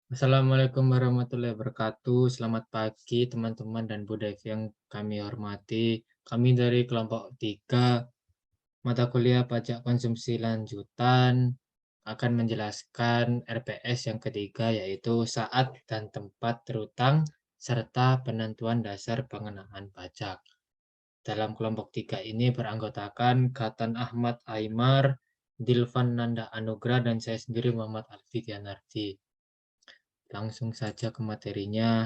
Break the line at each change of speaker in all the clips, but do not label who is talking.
Assalamualaikum warahmatullahi wabarakatuh. Selamat pagi teman-teman dan Bu Devi yang kami hormati. Kami dari kelompok 3 mata kuliah pajak konsumsi lanjutan akan menjelaskan RPS yang ketiga, yaitu saat dan tempat terutang serta penentuan dasar pengenaan pajak. Dalam kelompok 3 ini beranggotakan Gatan Ahmad Aimar, Dilvan Nanda Anugrah, dan saya sendiri Muhammad Alfi Dianardi. Langsung saja ke materinya.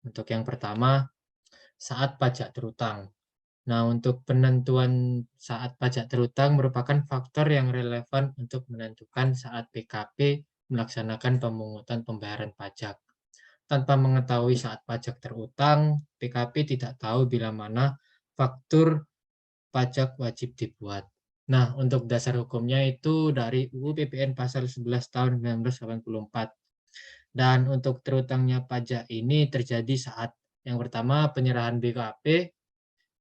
Untuk yang pertama, saat pajak terutang. Nah, untuk penentuan saat pajak terutang merupakan faktor yang relevan untuk menentukan saat BKP melaksanakan pemungutan pembayaran pajak. Tanpa mengetahui saat pajak terutang, BKP tidak tahu bila mana faktur pajak wajib dibuat. Nah, untuk dasar hukumnya itu dari UU PPN pasal 11 tahun 1984. Dan untuk terutangnya pajak ini terjadi saat yang pertama penyerahan BKP,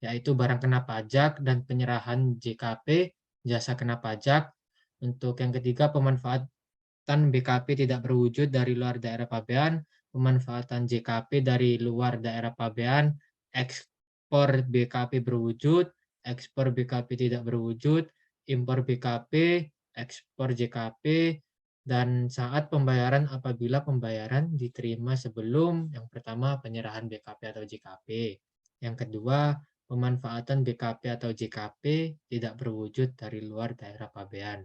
yaitu barang kena pajak, dan penyerahan JKP, jasa kena pajak. Untuk yang ketiga pemanfaatan BKP tidak berwujud dari luar daerah pabean, pemanfaatan JKP dari luar daerah pabean, ekspor BKP berwujud, ekspor BKP tidak berwujud, impor BKP, ekspor JKP, dan saat pembayaran apabila pembayaran diterima sebelum yang pertama penyerahan BKP atau JKP. Yang kedua, pemanfaatan BKP atau JKP tidak berwujud dari luar daerah pabean.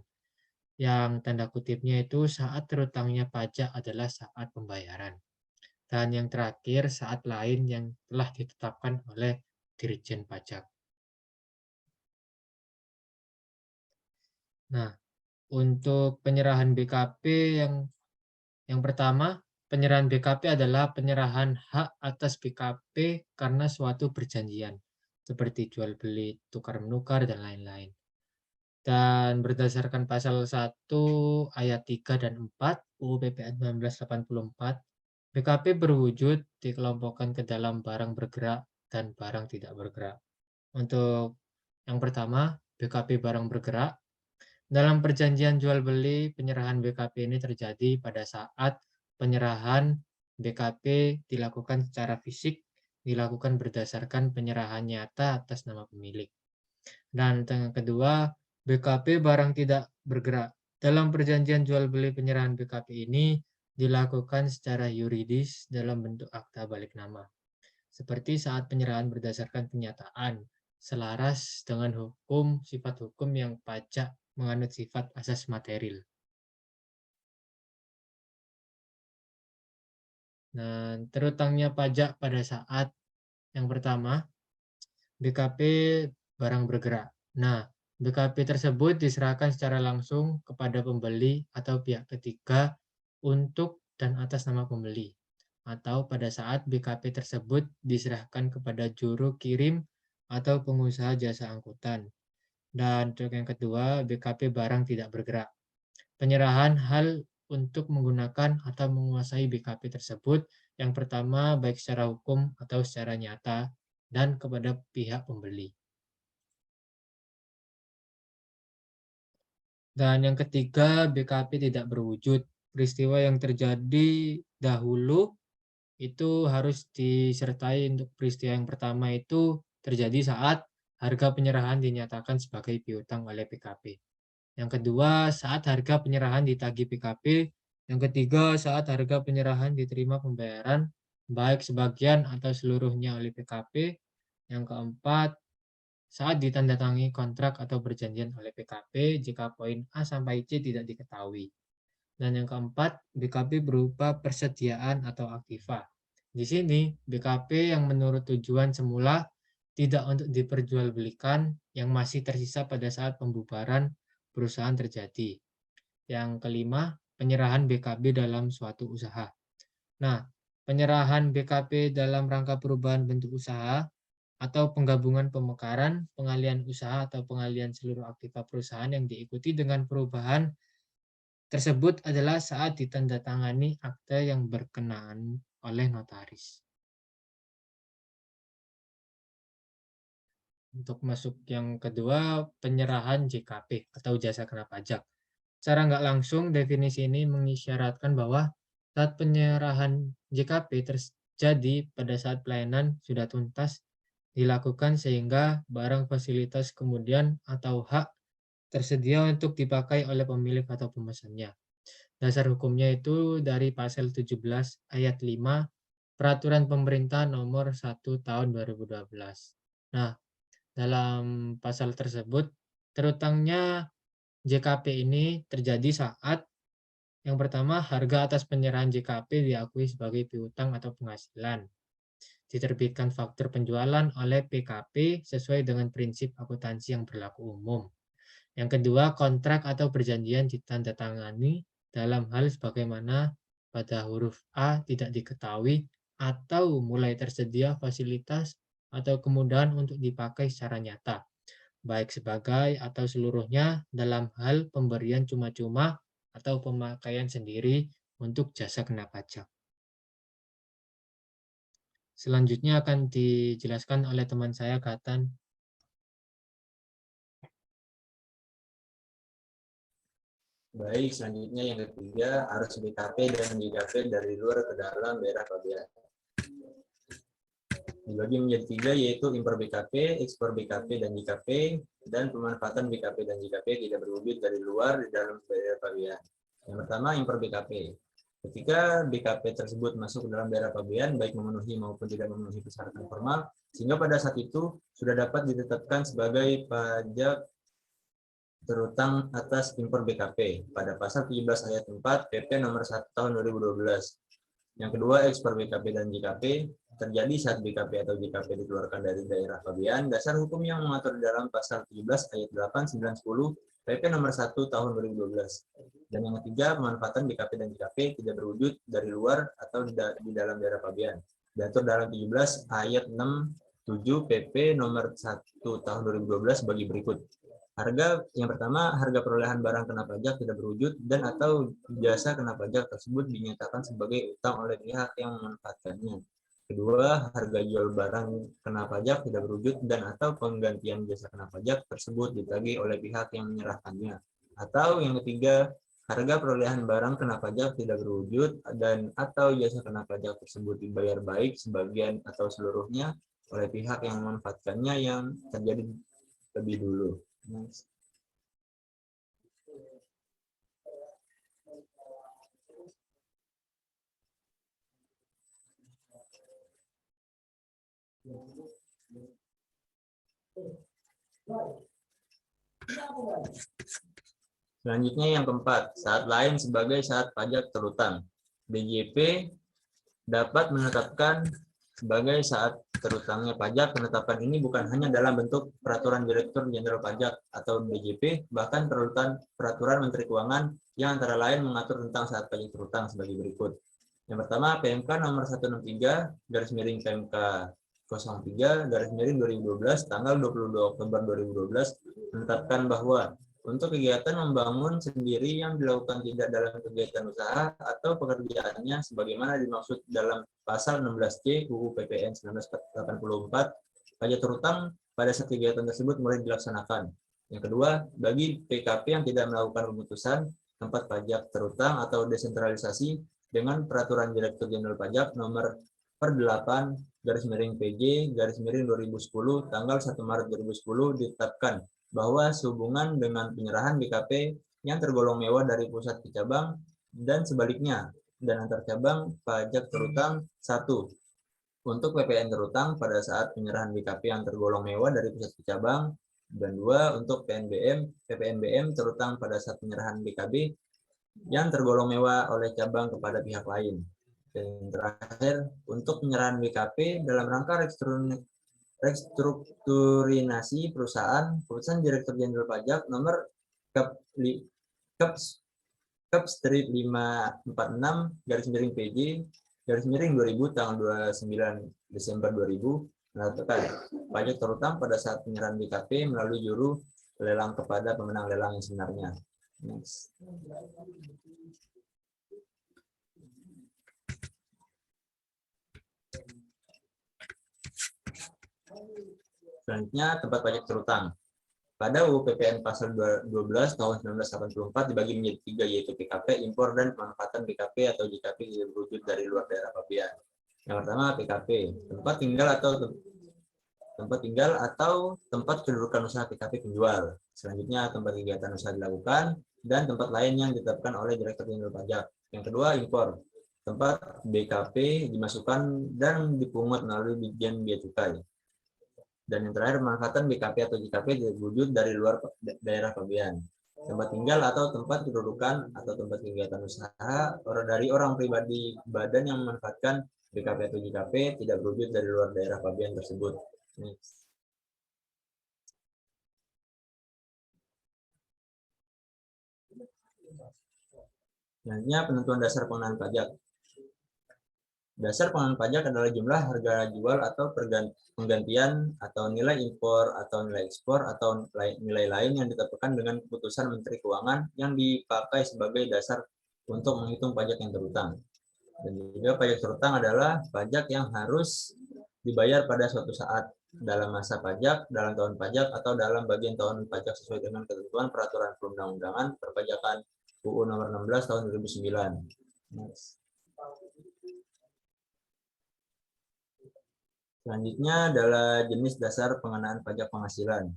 Yang tanda kutipnya itu saat terutangnya pajak adalah saat pembayaran. Dan yang terakhir, saat lain yang telah ditetapkan oleh Dirjen Pajak. Nah, untuk penyerahan BKP yang pertama, penyerahan BKP adalah penyerahan hak atas BKP karena suatu perjanjian, seperti jual beli, tukar menukar, dan lain-lain. Dan berdasarkan pasal 1 ayat 3 dan 4 UU PPN 1984, BKP berwujud dikelompokkan ke dalam barang bergerak dan barang tidak bergerak. Untuk yang pertama, BKP barang bergerak. Dalam perjanjian jual beli, penyerahan BKP ini terjadi pada saat penyerahan BKP dilakukan secara fisik, dilakukan berdasarkan penyerahan nyata atas nama pemilik. Dan yang kedua, BKP barang tidak bergerak. Dalam perjanjian jual beli, penyerahan BKP ini dilakukan secara yuridis dalam bentuk akta balik nama. Seperti saat penyerahan berdasarkan kenyataan, selaras dengan sifat hukum yang pajak menganut sifat asas material. Dan terutangnya pajak pada saat yang pertama, BKP barang bergerak. Nah, BKP tersebut diserahkan secara langsung kepada pembeli atau pihak ketiga untuk dan atas nama pembeli. Atau pada saat BKP tersebut diserahkan kepada juru kirim atau pengusaha jasa angkutan. Dan untuk yang kedua, BKP barang tidak bergerak. Penyerahan hal untuk menggunakan atau menguasai BKP tersebut yang pertama baik secara hukum atau secara nyata dan kepada pihak pembeli. Dan yang ketiga, BKP tidak berwujud. Peristiwa yang terjadi dahulu itu harus disertai. Untuk peristiwa yang pertama itu terjadi saat harga penyerahan dinyatakan sebagai piutang oleh PKP. Yang kedua, saat harga penyerahan ditagih PKP. Yang ketiga, saat harga penyerahan diterima pembayaran, baik sebagian atau seluruhnya oleh PKP. Yang keempat, saat ditandatangani kontrak atau perjanjian oleh PKP jika poin A sampai C tidak diketahui. Dan yang keempat, BKP berupa persediaan atau aktiva. Di sini, BKP yang menurut tujuan semula tidak untuk diperjualbelikan yang masih tersisa pada saat pembubaran perusahaan terjadi. Yang kelima, penyerahan BKB dalam suatu usaha. Nah, penyerahan BKP dalam rangka perubahan bentuk usaha atau penggabungan pemekaran, pengalihan usaha atau pengalihan seluruh aktiva perusahaan yang diikuti dengan perubahan tersebut adalah saat ditandatangani akte yang berkenaan oleh notaris. Untuk masuk yang kedua, penyerahan JKP atau jasa kena pajak. Secara nggak langsung, definisi ini mengisyaratkan bahwa Saat penyerahan JKP terjadi pada saat pelayanan sudah tuntas dilakukan sehingga barang fasilitas kemudian atau hak tersedia untuk dipakai oleh pemilik atau pemesannya. Dasar hukumnya itu dari pasal 17 ayat 5 Peraturan Pemerintah Nomor 1 Tahun 2012. Nah, dalam pasal tersebut, terutangnya JKP ini terjadi saat yang pertama, harga atas penyerahan JKP diakui sebagai piutang atau penghasilan. Diterbitkan faktur penjualan oleh PKP sesuai dengan prinsip akuntansi yang berlaku umum. Yang kedua, kontrak atau perjanjian ditandatangani dalam hal sebagaimana pada huruf A tidak diketahui atau mulai tersedia fasilitas atau kemudahan untuk dipakai secara nyata, baik sebagai atau seluruhnya dalam hal pemberian cuma-cuma atau pemakaian sendiri untuk jasa kena pajak. Selanjutnya akan dijelaskan oleh teman saya, Gatan.
Baik, selanjutnya yang ketiga, arus BKP dan JKP dari luar ke dalam daerah pabean. Dibagi menjadi tiga, yaitu impor BKP, ekspor BKP dan JKP, dan pemanfaatan BKP dan JKP tidak berwujud dari luar di dalam daerah pabean. Yang pertama, impor BKP. Ketika BKP tersebut masuk ke dalam daerah pabean, baik memenuhi maupun tidak memenuhi persyaratan formal, sehingga pada saat itu sudah dapat ditetapkan sebagai pajak terutang atas impor BKP pada pasal 17 ayat 4 PP nomor 1 tahun 2012. Yang kedua, ekspor BKP dan JKP terjadi saat BKP atau JKP dikeluarkan dari daerah pabean. Dasar hukum yang mengatur dalam pasal 17 ayat 8, 9, 10 PP nomor 1 tahun 2012. Dan yang ketiga, pemanfaatan BKP dan JKP tidak berwujud dari luar atau di dalam daerah pabean. Diatur dalam 17 ayat 6, 7 PP nomor 1 tahun 2012 bagi berikut. Harga yang pertama, harga perolehan barang kena pajak tidak berwujud dan atau jasa kena pajak tersebut dinyatakan sebagai utang oleh pihak yang memanfaatkannya. Kedua, harga jual barang kena pajak tidak berwujud dan atau penggantian jasa kena pajak tersebut ditagih oleh pihak yang menyerahkannya. Atau yang ketiga, harga perolehan barang kena pajak tidak berwujud dan atau jasa kena pajak tersebut dibayar baik sebagian atau seluruhnya oleh pihak yang memanfaatkannya yang terjadi lebih dulu. Selanjutnya yang keempat, saat lain sebagai saat pajak terutang. BJP dapat menetapkan sebagai saat terutangnya pajak. Penetapan ini bukan hanya dalam bentuk peraturan Direktur Jenderal Pajak atau BJP, bahkan peraturan Menteri Keuangan yang antara lain mengatur tentang saat pajak terutang sebagai berikut. Yang pertama, PMK nomor 163 garis miring PMK 03 garis miring 2012 tanggal 22 Oktober 2012 menetapkan bahwa untuk kegiatan membangun sendiri yang dilakukan tidak dalam kegiatan usaha atau pekerjaannya sebagaimana dimaksud dalam pasal 16C UU PPN 1984, pajak terutang pada saat kegiatan tersebut mulai dilaksanakan. Yang kedua, bagi PKP yang tidak melakukan pemutusan tempat pajak terutang atau desentralisasi dengan peraturan Direktur Jenderal Pajak nomor per 8 garis miring PJ garis miring 2010 tanggal 1 Maret 2010 ditetapkan bahwa sehubungan dengan penyerahan BKP yang tergolong mewah dari pusat ke cabang dan sebaliknya dan antar cabang pajak terutang 1 untuk PPN terutang pada saat penyerahan BKP yang tergolong mewah dari pusat ke cabang dan 2 untuk PPNBM terutang pada saat penyerahan BKB yang tergolong mewah oleh cabang kepada pihak lain. Dan terakhir, untuk penyerahan BKP dalam rangka restrukturinasi perusahaan, keputusan Direktur Jenderal Pajak nomor Kep-Strip 546 garis miring PJ garis miring 2000 tanggal 29 Desember 2000 menetapkan pajak terutang pada saat penyerahan BKP melalui juru lelang kepada pemenang lelang yang sebenarnya. Next. Selanjutnya, tempat pajak terutang. Pada UU PPN pasal 12 tahun 1984 dibagi menjadi 3, yaitu PKP, impor, dan pemanfaatan PKP atau JKP yang berwujud dari luar daerah pabean. Yang pertama PKP, tempat tinggal atau tempat kedudukan usaha PKP penjual. Selanjutnya tempat kegiatan usaha dilakukan dan tempat lain yang ditetapkan oleh Direktur Jenderal Pajak. Yang kedua impor, tempat BKP dimasukkan dan dipungut melalui Ditjen Bea Cukai. Dan yang terakhir pemanfaatan BKP atau JKP diwujud dari luar daerah pabean. Tempat tinggal atau tempat kedudukan atau tempat kegiatan usaha dari orang pribadi badan yang memanfaatkan BKP atau JKP tidak berwujud dari luar daerah pabean tersebut. Selanjutnya penentuan dasar pengenaan pajak. Dasar pengenaan pajak adalah jumlah harga jual atau penggantian atau nilai impor atau nilai ekspor atau nilai lain yang ditetapkan dengan keputusan Menteri Keuangan yang dipakai sebagai dasar untuk menghitung pajak yang terutang. Dan juga pajak terutang adalah pajak yang harus dibayar pada suatu saat dalam masa pajak, dalam tahun pajak, atau dalam bagian tahun pajak sesuai dengan ketentuan peraturan perundang-undangan perpajakan UU nomor 16 tahun 2009. Selanjutnya adalah jenis dasar pengenaan pajak penghasilan.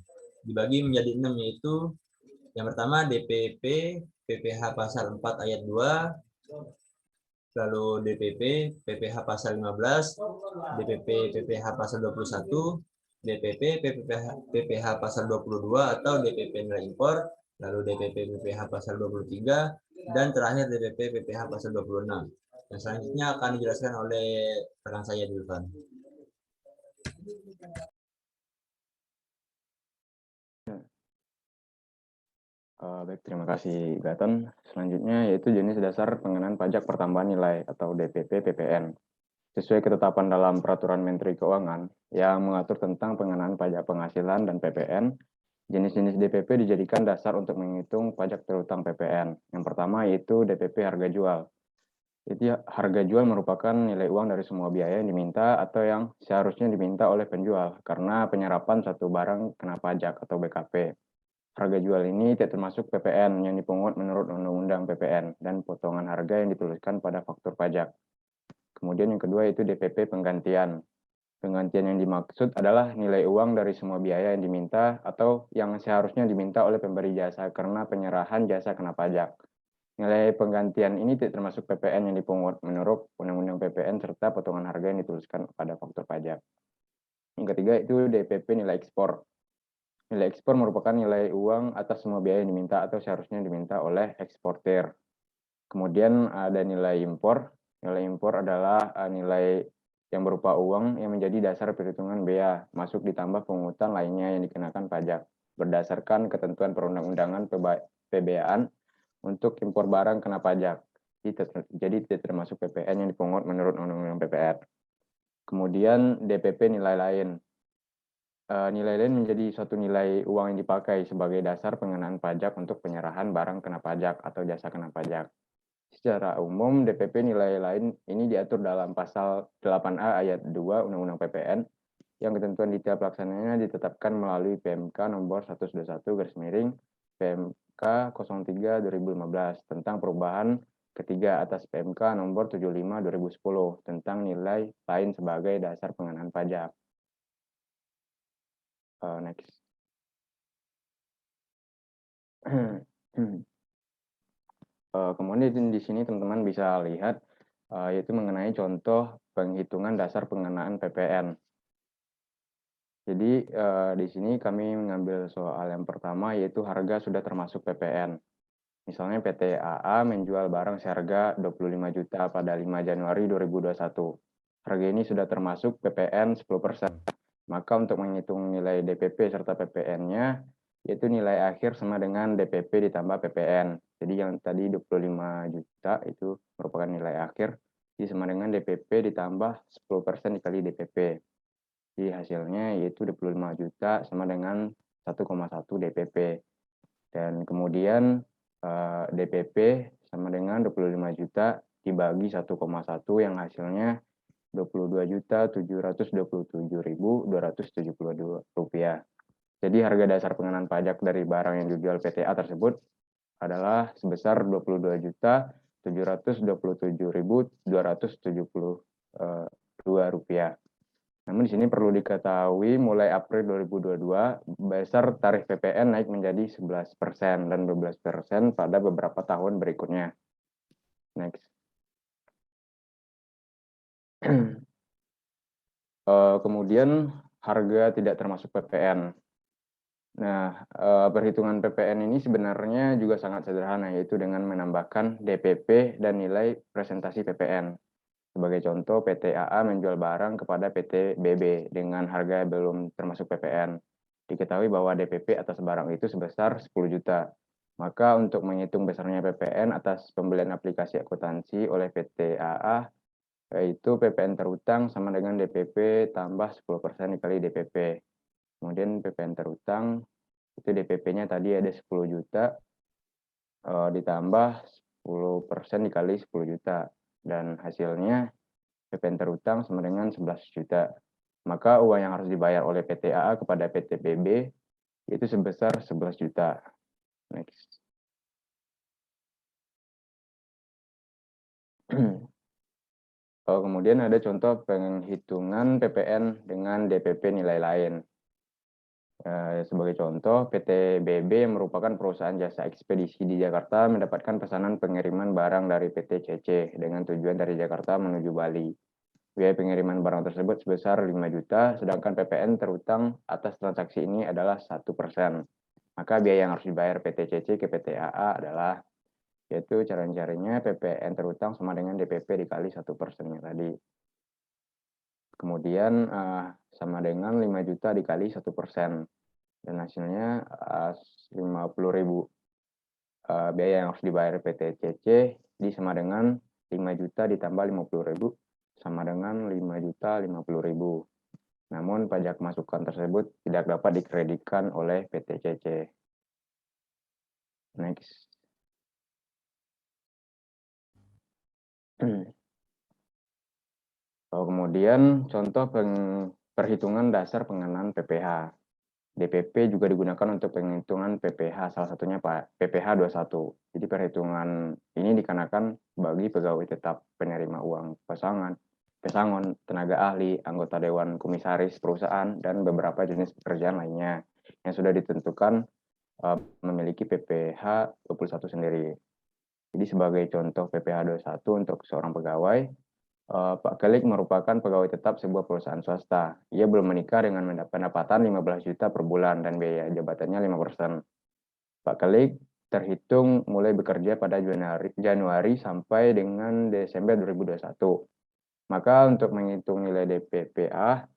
Dibagi menjadi 6, yaitu yang pertama DPP PPh pasal 4 ayat 2, lalu DPP PPh pasal 15, DPP PPh pasal 21, DPP PPh pasal 22 atau DPP nilai impor, lalu DPP PPh pasal 23, dan terakhir DPP PPh pasal 26. Dan selanjutnya akan dijelaskan oleh rekan saya Dulvan.
Baik, terima kasih Gaton. Selanjutnya yaitu jenis dasar pengenaan pajak pertambahan nilai atau DPP PPN. Sesuai ketetapan dalam Peraturan Menteri Keuangan yang mengatur tentang pengenaan pajak penghasilan dan PPN, jenis-jenis DPP dijadikan dasar untuk menghitung pajak terutang PPN. Yang pertama yaitu DPP harga jual. Jadi harga jual merupakan nilai uang dari semua biaya yang diminta atau yang seharusnya diminta oleh penjual karena penyerapan satu barang kena pajak atau BKP. Harga jual ini tidak termasuk PPN yang dipungut menurut Undang-Undang PPN dan potongan harga yang dituliskan pada faktur pajak. Kemudian yang kedua itu DPP penggantian. Penggantian yang dimaksud adalah nilai uang dari semua biaya yang diminta atau yang seharusnya diminta oleh pemberi jasa karena penyerahan jasa kena pajak. Nilai penggantian ini tidak termasuk PPN yang dipungut menurut Undang-Undang PPN serta potongan harga yang dituliskan pada faktur pajak. Yang ketiga itu DPP nilai ekspor. Nilai ekspor merupakan nilai uang atas semua biaya yang diminta atau seharusnya diminta oleh eksportir. Kemudian ada nilai impor. Nilai impor adalah nilai yang berupa uang yang menjadi dasar perhitungan bea, masuk ditambah pungutan lainnya yang dikenakan pajak, berdasarkan ketentuan perundang-undangan PBAan untuk impor barang kena pajak. Jadi tidak termasuk PPN yang dipungut menurut Undang-Undang PPN. Kemudian DPP nilai lain. Nilai lain menjadi suatu nilai uang yang dipakai sebagai dasar pengenaan pajak untuk penyerahan barang kena pajak atau jasa kena pajak. Secara umum, DPP nilai lain ini diatur dalam pasal 8A ayat 2 Undang-Undang PPN yang ketentuan detail pelaksananya ditetapkan melalui PMK nomor 121 PMK 03 2015 tentang perubahan ketiga atas PMK nomor 75 2010 tentang nilai lain sebagai dasar pengenaan pajak. Next. Kemudian di sini teman-teman bisa lihat yaitu mengenai contoh penghitungan dasar pengenaan PPN. Jadi di sini kami mengambil soal yang pertama yaitu harga sudah termasuk PPN. Misalnya PT AA menjual barang seharga 25 juta pada 5 Januari 2021. Harga ini sudah termasuk PPN 10%. Maka untuk menghitung nilai DPP serta PPN-nya, yaitu nilai akhir sama dengan DPP ditambah PPN. Jadi yang tadi 25 juta itu merupakan nilai akhir, jadi sama dengan DPP ditambah 10% dikali DPP. Jadi hasilnya yaitu 25 juta sama dengan 1,1 DPP. Dan kemudian DPP sama dengan 25 juta dibagi 1,1 yang hasilnya Rp22.727.272. Jadi harga dasar pengenaan pajak dari barang yang dijual PTA tersebut adalah sebesar Rp22.727.272. Namun di sini perlu diketahui mulai April 2022 besar tarif PPN naik menjadi 11% dan 12% pada beberapa tahun berikutnya. Next. Kemudian harga tidak termasuk PPN. Nah, perhitungan PPN ini sebenarnya juga sangat sederhana, yaitu dengan menambahkan DPP dan nilai presentasi PPN. Sebagai contoh, PT AA menjual barang kepada PT BB dengan harga belum termasuk PPN. Diketahui bahwa DPP atas barang itu sebesar 10 juta. Maka untuk menghitung besarnya PPN atas pembelian aplikasi akuntansi oleh PT AA, yaitu PPN terutang sama dengan DPP tambah 10% dikali DPP. Kemudian PPN terutang, itu DPP-nya tadi ada 10 juta, ditambah 10% dikali 10 juta. Dan hasilnya PPN terutang sama dengan 11 juta. Maka uang yang harus dibayar oleh PT AA kepada PT BB itu sebesar 11 juta. Next. Kemudian ada contoh penghitungan PPN dengan DPP nilai lain. Sebagai contoh, PT BB yang merupakan perusahaan jasa ekspedisi di Jakarta mendapatkan pesanan pengiriman barang dari PT CC dengan tujuan dari Jakarta menuju Bali. Biaya pengiriman barang tersebut sebesar 5 juta, sedangkan PPN terutang atas transaksi ini adalah 1%. Maka biaya yang harus dibayar PT CC ke PT AA adalah, yaitu cara-caranya PPN terutang sama dengan DPP dikali 1%-nya tadi. Kemudian sama dengan 5 juta dikali 1%. Dan hasilnya 50.000. Biaya yang harus dibayar PT CC sama dengan 5 juta ditambah 50.000 sama dengan 5.050.000. Namun pajak masukan tersebut tidak dapat dikreditkan oleh PT CC. Next. Kemudian contoh perhitungan dasar pengenaan PPh. DPP juga digunakan untuk penghitungan PPh, salah satunya PPh 21. Jadi perhitungan ini dikenakan bagi pegawai tetap, penerima uang pesangon, tenaga ahli, anggota dewan komisaris perusahaan, dan beberapa jenis pekerjaan lainnya yang sudah ditentukan memiliki PPh 21 sendiri. Jadi sebagai contoh PPh 21 untuk seorang pegawai, Pak Kelik merupakan pegawai tetap sebuah perusahaan swasta. Ia belum menikah dengan pendapatan 15 juta per bulan dan biaya jabatannya 5%. Pak Kelik terhitung mulai bekerja pada Januari sampai dengan Desember 2021. Maka untuk menghitung nilai DPPA,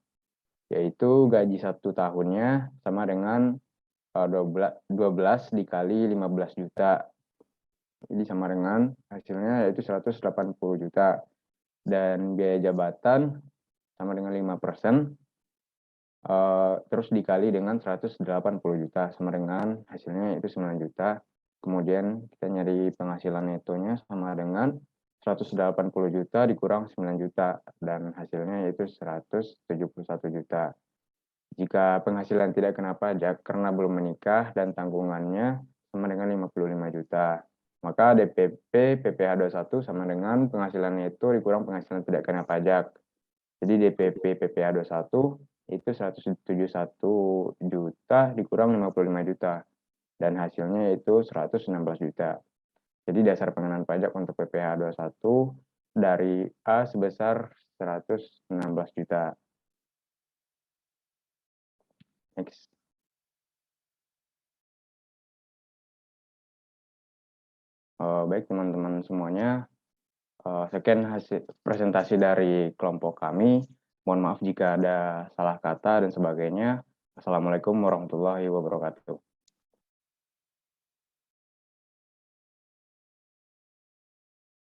yaitu gaji 1 tahunnya sama dengan 12 dikali 15 juta. Jadi sama dengan hasilnya yaitu 180 juta. Dan biaya jabatan sama dengan 5%, terus dikali dengan 180 juta, sama dengan hasilnya itu 9 juta. Kemudian kita nyari penghasilan netonya sama dengan 180 juta dikurang 9 juta, dan hasilnya yaitu 171 juta. Jika penghasilan tidak kena pajak karena belum menikah dan tanggungannya sama dengan 55 juta. Maka DPP PPh 21 sama dengan penghasilan neto dikurang penghasilan tidak kena pajak. Jadi DPP PPh 21 itu 171 juta dikurang 55 juta. Dan hasilnya yaitu 116 juta. Jadi dasar pengenaan pajak untuk PPh 21 dari A sebesar 116 juta. Next. Baik teman-teman semuanya, sekian hasil presentasi dari kelompok kami. Mohon maaf jika ada salah kata dan sebagainya. Assalamualaikum warahmatullahi wabarakatuh.